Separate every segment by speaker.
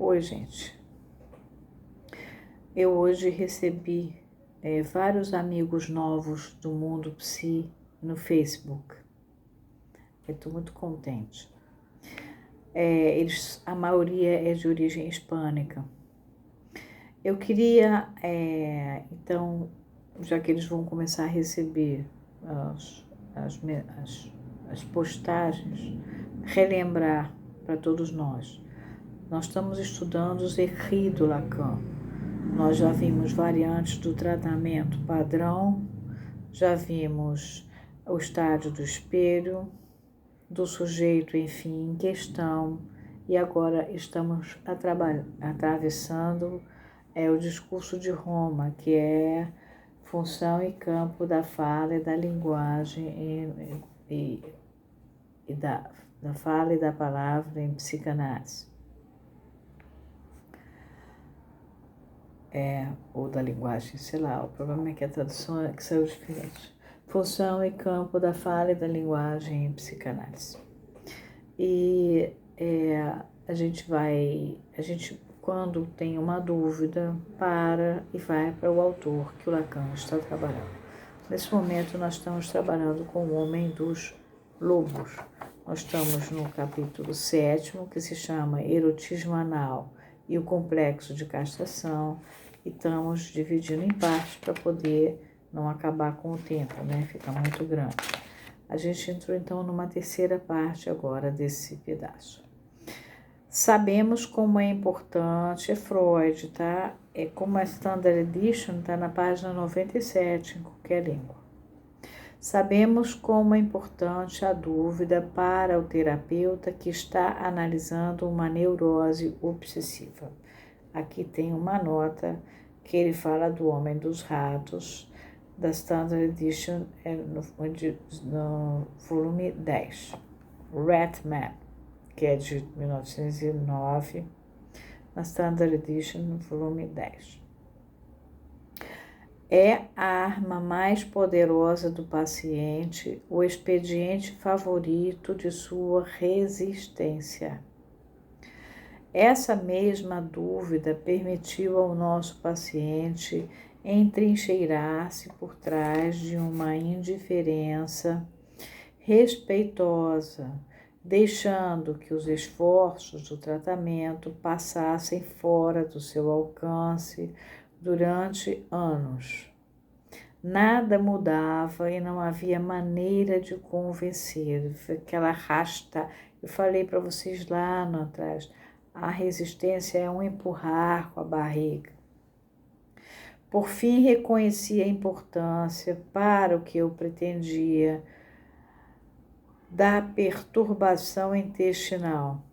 Speaker 1: Oi, gente. Eu hoje recebi vários amigos novos do Mundo Psi no Facebook. Eu estou muito contente. A maioria é de origem hispânica. Eu queria, então, já que eles vão começar a receber as postagens, relembrar para todos nós. Nós estamos estudando os écrits do Lacan. Nós já vimos variantes do tratamento padrão, já vimos o estádio do espelho, do sujeito, enfim, em questão, e agora estamos atravessando o discurso de Roma, que é função e campo da fala e da linguagem e da fala e da palavra em psicanálise. Ou da linguagem, sei lá, o problema é que a tradução é que saiu diferente. Função e campo da fala e da linguagem em psicanálise. E a gente, quando tem uma dúvida, para e vai para o autor que o Lacan está trabalhando. Nesse momento, nós estamos trabalhando com o Homem dos Lobos. Nós estamos no capítulo 7º, que se chama Erotismo Anal e o Complexo de Castração, e estamos dividindo em partes para poder não acabar com o tempo, né? Fica muito grande. A gente entrou então numa terceira parte agora desse pedaço. Sabemos como é importante, é Freud, tá? Como a Standard Edition está na página 97 em qualquer língua. Sabemos como é importante a dúvida para o terapeuta que está analisando uma neurose obsessiva. Aqui tem uma nota que ele fala do Homem dos Ratos, da Standard Edition, no volume 10. Ratman, que é de 1909, na Standard Edition, no volume 10. É a arma mais poderosa do paciente, o expediente favorito de sua resistência. Essa mesma dúvida permitiu ao nosso paciente entrincheirar-se por trás de uma indiferença respeitosa, deixando que os esforços do tratamento passassem fora do seu alcance durante anos. Nada mudava e não havia maneira de convencer. Aquela arrasta, eu falei para vocês lá no atrás, a resistência é um empurrar com a barriga. Por fim, reconheci a importância para o que eu pretendia da perturbação intestinal.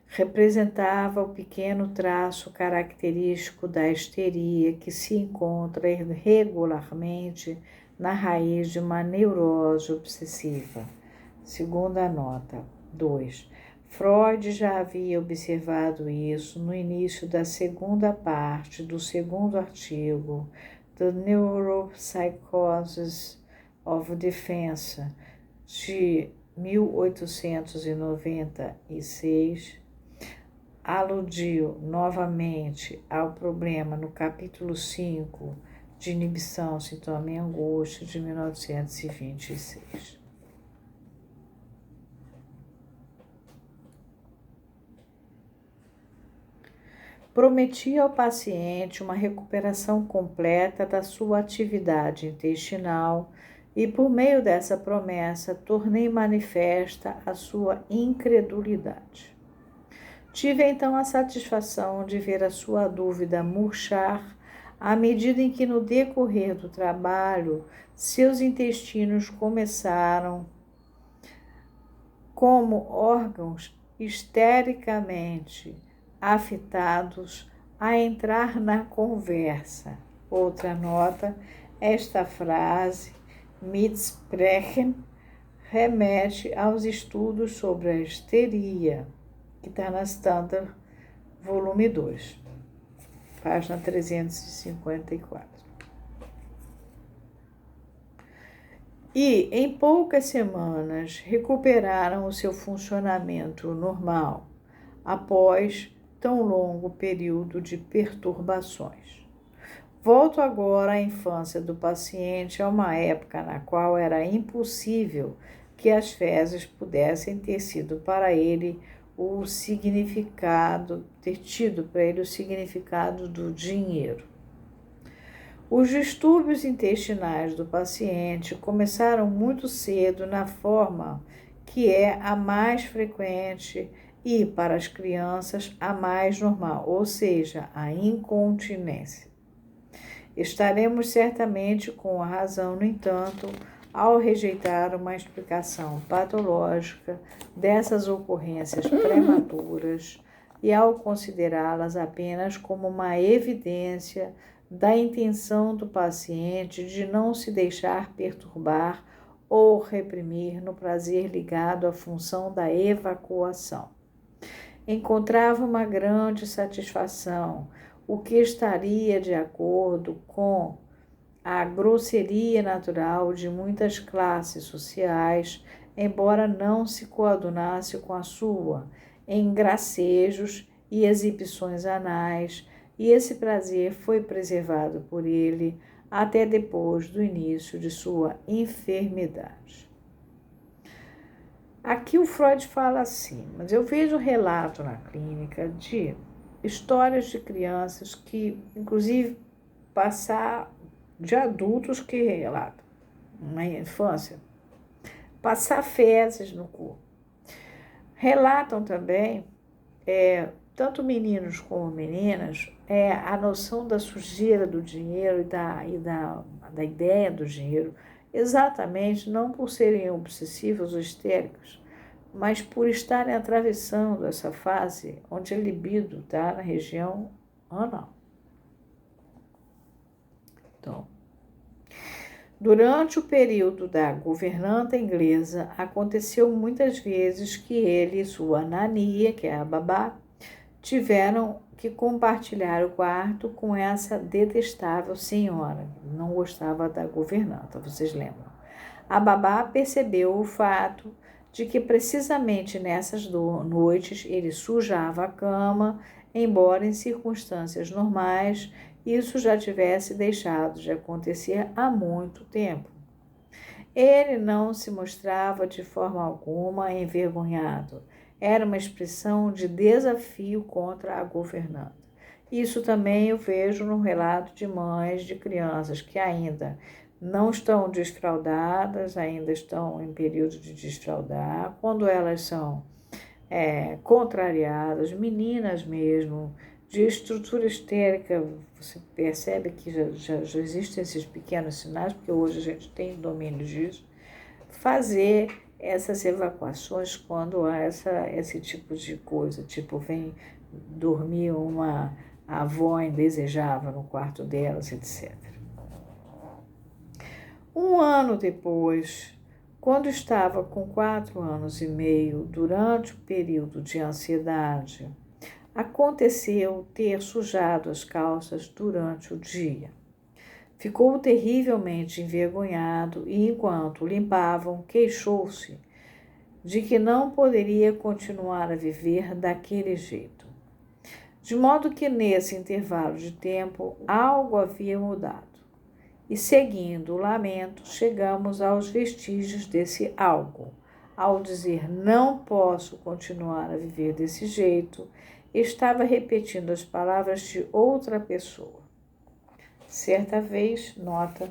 Speaker 1: Representava o pequeno traço característico da histeria que se encontra regularmente na raiz de uma neurose obsessiva. Segunda nota. 2. Freud já havia observado isso no início da segunda parte do segundo artigo The Neuropsychosis of Defense, de 1896, aludiu novamente ao problema no capítulo 5 de Inibição, Sintoma e Angústia, de 1926. Prometia ao paciente uma recuperação completa da sua atividade intestinal e, por meio dessa promessa, tornei manifesta a sua incredulidade. Tive então a satisfação de ver a sua dúvida murchar à medida em que, no decorrer do trabalho, seus intestinos começaram, como órgãos histericamente afetados, a entrar na conversa. Outra nota, esta frase, mitsprechen, remete aos estudos sobre a histeria, que está na Standard, volume 2, página 354. E, em poucas semanas, recuperaram o seu funcionamento normal, após tão longo período de perturbações. Volto agora à infância do paciente, a uma época na qual era impossível que as fezes pudessem ter sido para ele o significado, ter tido para ele o significado do dinheiro. Os distúrbios intestinais do paciente começaram muito cedo na forma que é a mais frequente e, para as crianças, a mais normal, ou seja, a incontinência. Estaremos certamente com a razão, no entanto, ao rejeitar uma explicação patológica dessas ocorrências prematuras e ao considerá-las apenas como uma evidência da intenção do paciente de não se deixar perturbar ou reprimir no prazer ligado à função da evacuação. Encontrava uma grande satisfação, o que estaria de acordo com a grosseria natural de muitas classes sociais, embora não se coadunasse com a sua, em gracejos e exibições anais, e esse prazer foi preservado por ele até depois do início de sua enfermidade. Aqui o Freud fala assim, mas eu vejo relato na clínica de histórias de crianças que, inclusive, de adultos que relatam, na infância, passar fezes no corpo. Relatam também, tanto meninos como meninas, a noção da sujeira do dinheiro e da ideia do dinheiro, exatamente não por serem obsessivos ou histéricos, mas por estarem atravessando essa fase onde a libido está na região anal. Então, durante o período da governanta inglesa, aconteceu muitas vezes que ele e sua nania, que é a babá, tiveram que compartilhar o quarto com essa detestável senhora. Não gostava da governanta, vocês lembram? A babá percebeu o fato de que precisamente nessas noites ele sujava a cama, embora em circunstâncias normais isso já tivesse deixado de acontecer há muito tempo. Ele não se mostrava de forma alguma envergonhado. Era uma expressão de desafio contra a governanta. Isso também eu vejo no relato de mães de crianças que ainda não estão desfraldadas, ainda estão em período de desfraldar, quando elas são contrariadas, meninas mesmo, de estrutura histérica, você percebe que já existem esses pequenos sinais, porque hoje a gente tem domínio disso, fazer essas evacuações quando há esse tipo de coisa, tipo vem dormir uma avó indesejável no quarto delas, etc. Um ano depois, quando estava com 4 anos e meio, durante o período de ansiedade, aconteceu ter sujado as calças durante o dia. Ficou terrivelmente envergonhado e, enquanto limpavam, queixou-se de que não poderia continuar a viver daquele jeito. De modo que, nesse intervalo de tempo, algo havia mudado. E, seguindo o lamento, chegamos aos vestígios desse algo. Ao dizer não posso continuar a viver desse jeito, estava repetindo as palavras de outra pessoa. Certa vez, nota,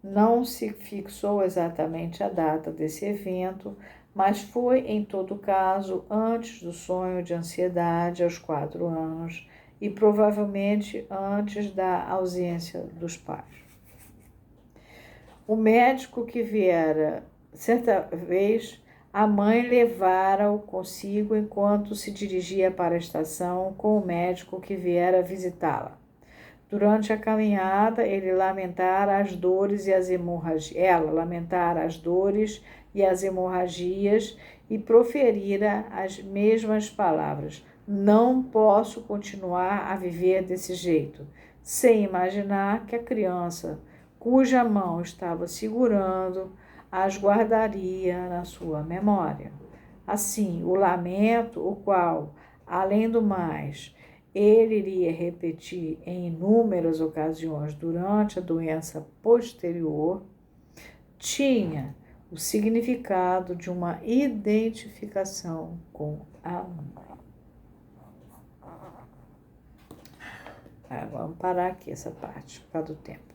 Speaker 1: não se fixou exatamente a data desse evento, mas foi, em todo caso, antes do sonho de ansiedade aos 4 anos e provavelmente antes da ausência dos pais. O médico que viera, certa vez, a mãe levara-o consigo enquanto se dirigia para a estação com o médico que viera visitá-la. Durante a caminhada, ele lamentara as dores e as hemorragias. Ela lamentara as dores e as hemorragias e proferira as mesmas palavras. Não posso continuar a viver desse jeito, sem imaginar que a criança, cuja mão estava segurando, as guardaria na sua memória. Assim, o lamento, o qual, além do mais, ele iria repetir em inúmeras ocasiões durante a doença posterior, tinha o significado de uma identificação com a mãe. Vamos parar aqui essa parte, por causa do tempo.